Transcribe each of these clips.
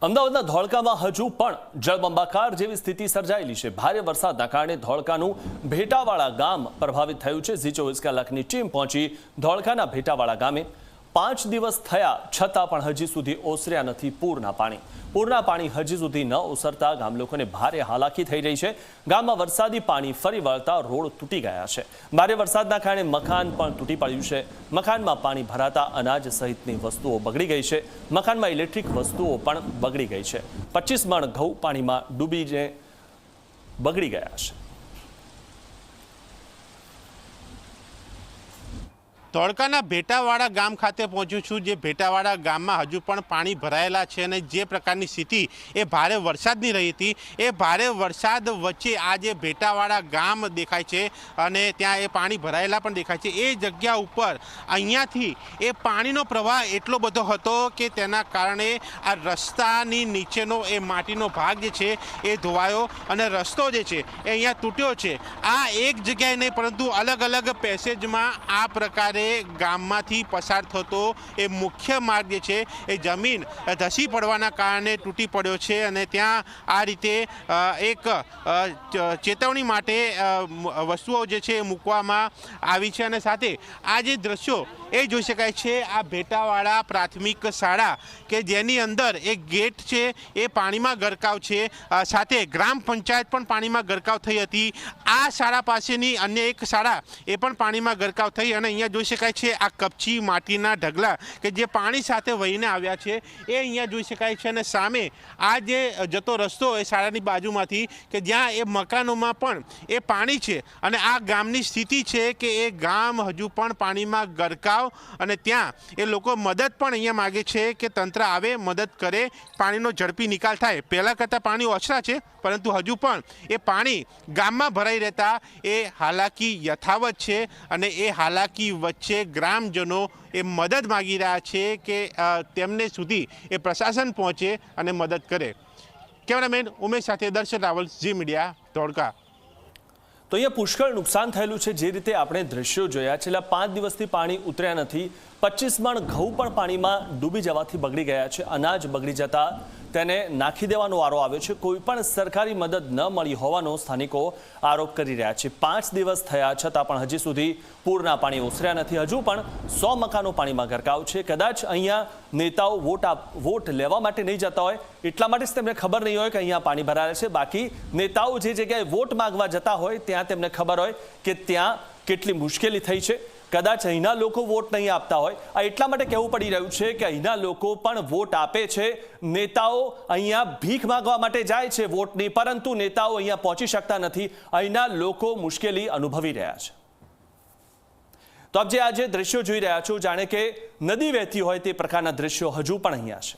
અમદાવાદના ધોળકામાં હજુ પણ જળબંબાકાર જેવી સ્થિતિ સર્જાયેલી છે। ભારે વરસાદના કારણે ધોળકાનું ભેટાવાળા ગામ પ્રભાવિત થયું છે। ઝી 24 કલાકની ટીમ પહોંચી ધોળકાના ભેટાવાળા ગામે। 5 દિવસ થયા છતાં પણ હજી સુધી ઓસર્યા નથી પૂરના પાણી હજી સુધી ન ઓસરતા ગામ લોકોને ભારે હાલાકી થઈ રહી છે। ગામમાં વરસાદી પાણી ફરી વળતા રોડ તૂટી ગયા છે। ભારે વરસાદના કારણે મકાન પણ તૂટી પડ્યું છે। મકાનમાં પાણી ભરાતા અનાજ સહિતની વસ્તુઓ બગડી ગઈ છે। મકાનમાં ઇલેક્ટ્રિક વસ્તુઓ પણ બગડી ગઈ છે। 25 મણ ઘઉં પાણીમાં ડૂબીને બગડી ગયા છે। ધોળકાના ભેટાવાળા ગામ ખાતે પહોંચ્યું છું। જે ભેટાવાળા ગામમાં હજુ પણ પાણી ભરાયેલા છે અને જે પ્રકારની સ્થિતિ એ ભારે વરસાદની રહી હતી એ ભારે વરસાદ વચ્ચે આ જે ભેટાવાળા ગામ દેખાય છે અને ત્યાં એ પાણી ભરાયેલા પણ દેખાય છે। એ જગ્યા ઉપર અહીંયાથી એ પાણીનો પ્રવાહ એટલો બધો હતો કે તેના કારણે આ રસ્તાની નીચેનો એ માટીનો ભાગ જે છે એ ધોવાયો અને રસ્તો જે છે એ અહીંયા તૂટ્યો છે। આ એક જગ્યાએ નહીં પરંતુ અલગ અલગ પેસેજમાં આ પ્રકારે ગામમાંથી પસાર થતો એ મુખ્ય માર્ગ જે છે એ જમીન ધસી પડવાના કારણે તૂટી પડ્યો છે અને ત્યાં આ રીતે એક ચેતવણી માટે વસ્તુઓ જે છે એ મૂકવામાં આવી છે અને સાથે આ જે દ્રશ્યો એ જોઈ શકાય છે। આ ભેટાવાળા પ્રાથમિક શાળા કે જેની અંદર એક ગેટ છે એ પાણીમાં ગરકાવ છે, સાથે ગ્રામ પંચાયત પણ પાણીમાં ગરકાવ થઈ હતી। આ શાળા પાસેની અન્ય એક શાળા એ પણ પાણીમાં ગરકાવ થઈ અને અહીંયા જોઈ શકાય છે આ કપચી માટીના ઢગલા કે જે પાણી સાથે વહીને આવ્યા છે એ અહીંયા જોઈ શકાય છે અને સામે આ જે જતો રસ્તો એ શાળાની બાજુમાંથી કે જ્યાં એ મકાનોમાં પણ એ પાણી છે અને આ ગામની સ્થિતિ છે કે એ ગામ હજુ પણ પાણીમાં ગરકાવ અને ત્યાં એ લોકો મદદ પણ અહીંયા માગે છે કે તંત્ર આવે મદદ કરે, પાણીનો ઝડપી નિકાલ થાય। પહેલાં કરતાં પાણી ઓછા છે પરંતુ હજુ પણ એ પાણી ગામમાં ભરાઈ રહેતા એ હાલાકી યથાવત છે અને એ હાલાકી વચ્ચે ગ્રામજનો એ મદદ માગી રહ્યા છે કે તેમને સુધી એ પ્રશાસન પહોંચે અને મદદ કરે। કેમેરામેન ઉમેશ સાથે દર્શન રાવલ, ઝી મીડિયા, ધોળકા। તો અહીંયા પુષ્કળ નુકસાન થયેલું છે। જે રીતે આપણે દ્રશ્યો જોયા, છેલ્લા 5 દિવસથી પાણી ઉતર્યા નથી। 25 મણ ઘઉં પણ પાણીમાં ડૂબી જવાથી બગડી ગયા છે। અનાજ બગડી જતા તેને નાખી દેવાનો વારો આવ્યો છે। કોઈ પણ સરકારી મદદ ન મળી હોવાનો સ્થાનિકો આરોપ કરી રહ્યા છે। 5 દિવસ થયા છતાં પણ હજી સુધી પૂરના પાણી ઓસર્યા નથી। હજુ પણ 100 મકાનો પાણીમાં ગરકાવ છે। કદાચ અહીંયા નેતાઓ વોટ લેવા માટે નહીં જતા હોય એટલા માટે જ તેમને ખબર નહીં હોય કે અહીંયા પાણી ભરાયેલા છે। બાકી નેતાઓ જે જગ્યાએ વોટ માંગવા જતા હોય ત્યાં તેમને ખબર હોય કે ત્યાં કેટલી મુશ્કેલી થઈ છે। કદાચ અહીંના લોકો વોટ નહીં આપતા હોય। આ એટલા માટે કહેવું પડી રહ્યું છે કે અહીંના લોકો પણ વોટ આપે છે। નેતાઓ અહીંયા ભીખ માંગવા માટે જાય છે વોટની, પરંતુ નેતાઓ અહીંયા પહોંચી શકતા નથી। અહીંના લોકો મુશ્કેલી અનુભવી રહ્યા છે। તો આપ જે આજે દ્રશ્યો જોઈ રહ્યા છો, જાણે કે નદી વહેતી હોય તે પ્રકારના દ્રશ્યો હજુ પણ અહીંયા છે।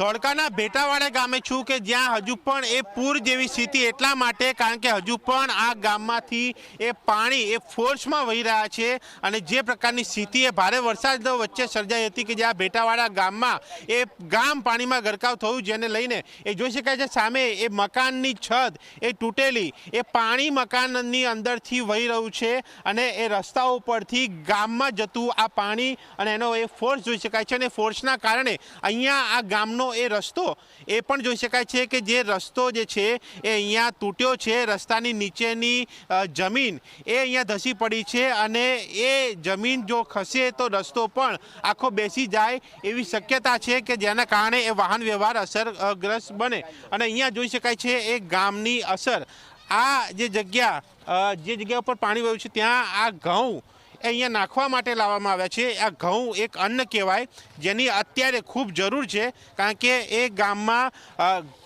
ધોળકાના ભેટાવાળા ગામે છું કે જ્યાં હજુ પણ એ પૂર જેવી સ્થિતિ એટલા માટે કારણ કે હજુ પણ આ ગામમાંથી એ પાણી એ ફોર્સમાં વહી રહ્યા છે અને જે પ્રકારની સ્થિતિ એ ભારે વરસાદ વચ્ચે સર્જાઈ હતી કે જ્યાં ભેટાવાળા ગામમાં એ ગામ પાણીમાં ગરકાવ થયું, જેને લઈને એ જોઈ શકાય છે સામે એ મકાનની છત એ તૂટેલી, એ પાણી મકાનની અંદરથી વહી રહ્યું છે અને એ રસ્તાઓ પરથી ગામમાં જતું આ પાણી અને એનો એ ફોર્સ જોઈ શકાય છે અને ફોર્સના કારણે અહીંયા આ ગામનો એ રસ્તો એ પણ જોઈ શકાય છે કે જે રસ્તો જે છે એ અહીંયા તૂટ્યો છે। રસ્તાની નીચેની જમીન એ અહીંયા ધસી પડી છે અને એ જમીન જો ખસે તો રસ્તો પણ આખો બેસી જાય એવી શક્યતા છે કે જેના કારણે એ વાહન વ્યવહાર અસરગ્રસ્ત બને અને અહીંયા જોઈ શકાય છે એ ગામની અસર। આ જે જગ્યા ઉપર પાણી વહ્યું છે ત્યાં આ ઘઉં અહીંયા નાખવા માટે લાવવામાં આવ્યા છે। આ ઘઉં એક અન્ન કહેવાય જેની અત્યારે ખૂબ જરૂર છે કારણ કે એ ગામમાં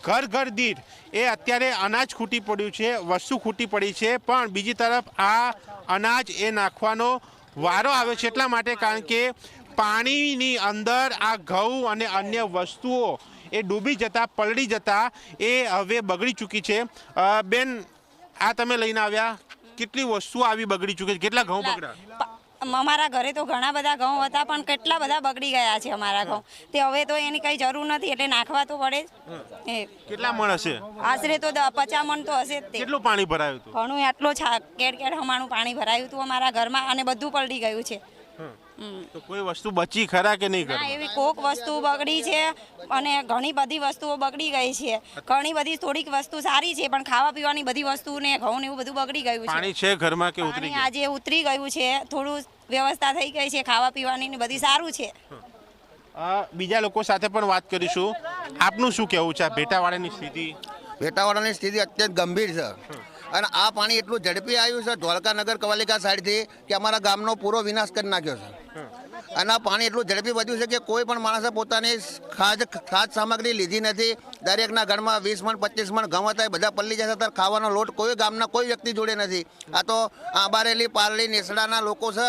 ઘર દીઠ એ અત્યારે અનાજ ખૂટી પડ્યું છે, વસ્તુ ખૂટી પડી છે, પણ બીજી તરફ આ અનાજ એ નાખવાનો વારો આવ્યો છે એટલા માટે કારણ કે પાણીની અંદર આ ઘઉં અને અન્ય વસ્તુઓ એ ડૂબી જતા, પલળી જતા એ હવે બગડી ચૂકી છે। બેન, આ તમે લઈને આવ્યા, કેટલી વસ્તુઓ આવી બગડી ચૂકી છે, કેટલા ઘઉં બગડ્યા? અમારા ઘરે તો ઘણા બધા ઘઉં હતા પણ કેટલા બધા બગડી ગયા છે અમારા ઘઉં। તે હવે તો એની કઈ જરૂર નથી એટલે નાખવા તો પડે જ। કેટલા મણ હશે? આશરે તો 50 મણ તો હશે જ। કેટલું પાણી ભરાયું હતું? ઘણું આટલો કેડ હમાણું પાણી ભરાયું હતું અમારા ઘરમાં અને બધું પલળી ગયું છે। તો કોઈ વસ્તુ બચી ખરા કે નહીં ના ઘરમાં? એવી કોક વસ્તુ બગડી છે અને ઘણી બધી વસ્તુઓ બગડી ગઈ છે. ઘણી બધી થોડીક વસ્તુ સારી છે પણ ખાવા પીવાની બધી વસ્તુ ને ઘઉં ને એવું બધું બગડી ગયું છે. પાણી છે ઘરમાં કે ઉતરી પાણી ગયું? આજે ઉતરી ગયું છે. થોડું વ્યવસ્થા થઈ ગઈ છે ખાવા પીવાની ને બધી સારું છે. બીજા લોકો સાથે પણ વાત કરીશું. આપનું શું કહેવું છે આ ભેટાવાડાની સ્થિતિ? ભેટાવાડાની સ્થિતિ અત્યંત ગંભીર છે અને આ પાણી એટલું ઝડપી આવ્યું છે ધોળકા નગરપાલિકા સાઈડથી કે અમારા ગામનો પૂરો વિનાશ કરી નાખ્યો છે. અને આ પાણી એટલું ઝડપી વધ્યું છે કે કોઈ પણ માણસે પોતાની ખાદ્ય સામગ્રી લીધી નથી. દરેકના ઘરમાં 20 મણ 25 મણ ઘઉં હતા એ બધા પલ્લી જશે ત્યારે ખાવાનો લોટ કોઈ ગામના કોઈ વ્યક્તિ જોડે નથી. આ તો આંબારેલી પારલી નેસડાના લોકો છે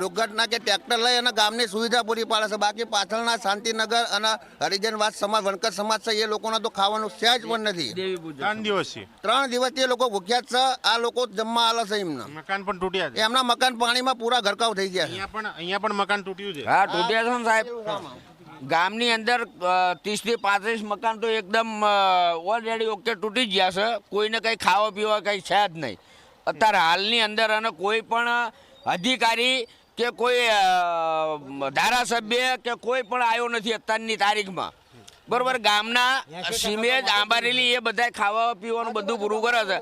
રોગટના કે ટ્રેક્ટર લઈ અને ગામની સુવિધા પૂરી પાડે છે. બાકી પાછળના શાંતિનગર અને હરિજનવાદ સમાજ વણકર સમાજ છે એ લોકોને તો ખાવાનું સહેજ પણ નથી. 3 દિવસથી 3 દિવસથી એ લોકો ભૂખ્યા જ છે. આ લોકો જમવા આલે છે એમને. મકાન પણ તૂટ્યા છે. એમના મકાન પાણીમાં પૂરા ગરકાવ થઈ ગયા છે. અહીંયા પણ મકાન તૂટ્યું છે. હા તૂટ્યા છે ને સાહેબ. ગામની અંદર 30 થી 35 મકાન તો એકદમ ઓલરેડી ઓકે તૂટી જ ગયા છે. કોઈને કંઈ ખાવા પીવા કંઈ છે જ નહીં અત્યારે હાલની અંદર. અને કોઈ પણ અધિકારી કે કોઈ ધારાસભ્ય કે કોઈ પણ આવ્યો નથી અત્યારની તારીખમાં. બરોબર, ગામના સિમેજ આંબારેલી એ બધા ખાવા પીવાનું બધું પૂરું કરે છે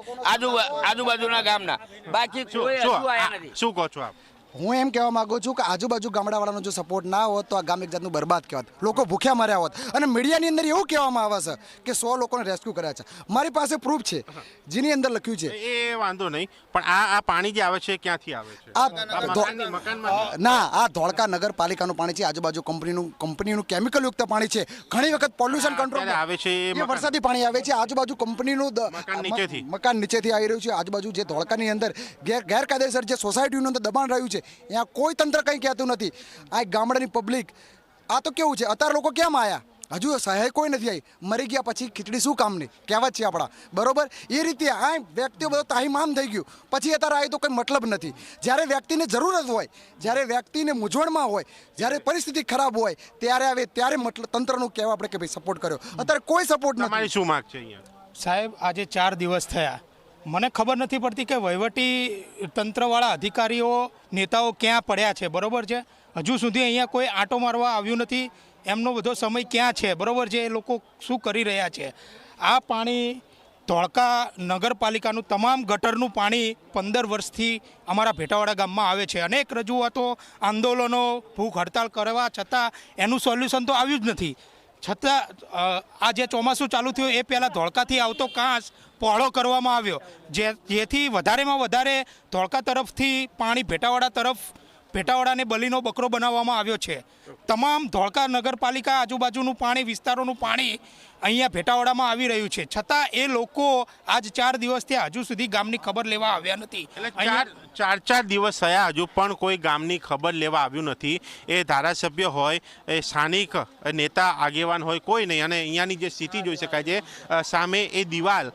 આજુબાજુના ગામના. બાકી કોઈ હજુ આવ્યા નથી. શું કહો છો આપ? હું એમ કહેવા માંગુ છું કે આજુબાજુ ગામડાવાળાનો જો સપોર્ટ ના હોત તો આ ગામ એક જાતનું બરબાદ કહેવાત. લોકો ભૂખ્યા મર્યા હોત. અને મીડિયાની અંદર એવું કહેવામાં આવે છે કે 100 લોકોને રેસ્ક્યુ કર્યા છે. મારી પાસે પ્રૂફ છે જેની અંદર લખ્યું છે. એ વાંધો નહીં, પણ આ પાણી જે આવે છે ક્યાંથી આવે છે? આ ના, આ ધોળકા નગરપાલિકાનું પાણી છે. આજુબાજુ કંપનીનું કેમિકલયુક્ત પાણી છે. ઘણી વખત પોલ્યુશન કંટ્રોલ આવે છે એ વરસાદી પાણી આવે છે. આજુબાજુ કંપનીનું મકાન નીચેથી આવી રહ્યું છે. આજુબાજુ જે ધોળકાની અંદર ગેરકાયદેસર જે સોસાયટીનું અંદર દબાણ રહ્યું છે અહીંયા કોઈ તંત્ર કંઈ કહેતું નથી. આ ગામડાની પબ્લિક આ તો કેવું છે અત્યારે લોકો કેમ આવ્યા? હજુ સહાય કોઈ નથી આવી. મરી ગયા પછી ખીચડી શું કામની કહેવત છે આપણા. બરોબર, એ રીતે આ વ્યક્તિઓ બધો તાહીમામ થઈ ગયું પછી અત્યારે આવી તો કોઈ મતલબ નથી. જ્યારે વ્યક્તિને જરૂરત હોય, જ્યારે વ્યક્તિને મૂંઝવણમાં હોય, જ્યારે પરિસ્થિતિ ખરાબ હોય ત્યારે આવે ત્યારે મતલબ તંત્રનું કહેવા આપણે કે ભાઈ સપોર્ટ કર્યો. અત્યારે કોઈ સપોર્ટ નથી. તમારી શું માંગ છે અહીંયા? સાહેબ આજે 4 દિવસ થયા. મને ખબર નથી પડતી કે વહીવટી તંત્રવાળા અધિકારીઓ નેતાઓ ક્યાં પડ્યા છે. બરોબર છે, હજુ સુધી અહીંયા કોઈ આંટો મારવા આવ્યું નથી. એમનો બધો સમય ક્યાં છે? બરોબર છે, એ લોકો શું કરી રહ્યા છે? આ પાણી ધોળકા નગરપાલિકાનું તમામ ગટરનું પાણી 15 વર્ષથી અમારા ભેટાવાડા ગામમાં આવે છે. અનેક રજૂઆતો, આંદોલનો, ભૂખ હડતાળ કરવા છતાં એનું સોલ્યુશન તો આવ્યું જ નથી. છતાં આ જે ચોમાસું ચાલુ થયું એ પહેલાં ધોળકાથી આવતો કાંસ પહોળો કરવામાં આવ્યો જેથી વધારેમાં વધારે ધોળકા તરફથી પાણી ભેટાવાડાને બલીનો બકરો બનાવવામાં આવ્યો છે. તમામ ધોળકા નગરપાલિકા આજુબાજુનું પાણી વિસ્તારોનું પાણી અહીંયા ભેટાવાડામાં આવી રહ્યું છે. છતાં એ લોકો આજ 4 દિવસથી હજુ સુધી ગામની ખબર લેવા આવ્યા નથી. એટલે 4 દિવસ થયા હજુ પણ કોઈ ગામની ખબર લેવા આવ્યું નથી. એ ધારાસભ્ય હોય, એ સ્થાનિક નેતા આગેવાન હોય, કોઈ નહીં. અને અહીંયાની જે સ્થિતિ જોઈ શકાય છે સામે એ દિવાલ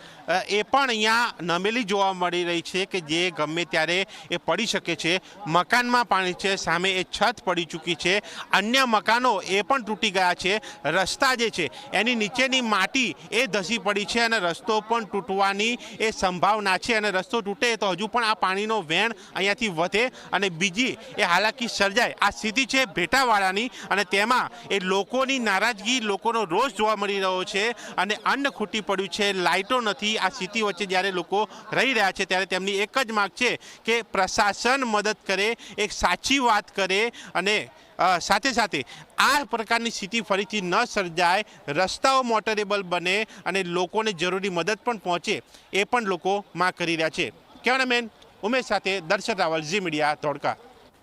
એ પણ અહીંયા નમેલી જોવા મળી રહી છે કે જે ગમે ત્યારે એ પડી શકે છે. મકાનમાં પાણી છે, સામે એ છત પડી ચૂકી છે. અન્ય મકાનો એ પણ તૂટી ગયા છે. રસ્તા જે છે એની નીચેની માટી એ ધસી પડી છે અને રસ્તો પણ તૂટવાની એ સંભાવના છે. અને રસ્તો તૂટે તો હજુ પણ આ પાણીનો વેણ અહીંયાથી વધે અને બીજી એ હાલાકી સર્જાય. આ સ્થિતિ છે ભેટાવાડાની અને તેમાં એ લોકોની નારાજગી, લોકોનો રોષ જોવા મળી રહ્યો છે. અને અન્ન ખૂટી પડ્યું છે, લાઇટો નથી. આ સ્થિતિ વચ્ચે જ્યારે લોકો રહી રહ્યા છે ત્યારે તેમની એક જ માંગ છે કે પ્રશાસન મદદ કરે, એક સાચી વાત કરે અને સાથે સાથે આ પ્રકારની સ્થિતિ ફરીથી ન સર્જાય, રસ્તાઓ મોટરેબલ બને અને લોકોને જરૂરી મદદ પણ પહોંચે એ પણ લોકો માંગ કરી રહ્યા છે. કેમેરામેન ઉમેશ સાથે દર્શક રાવલ, ઝી મીડિયા, ધોળકા.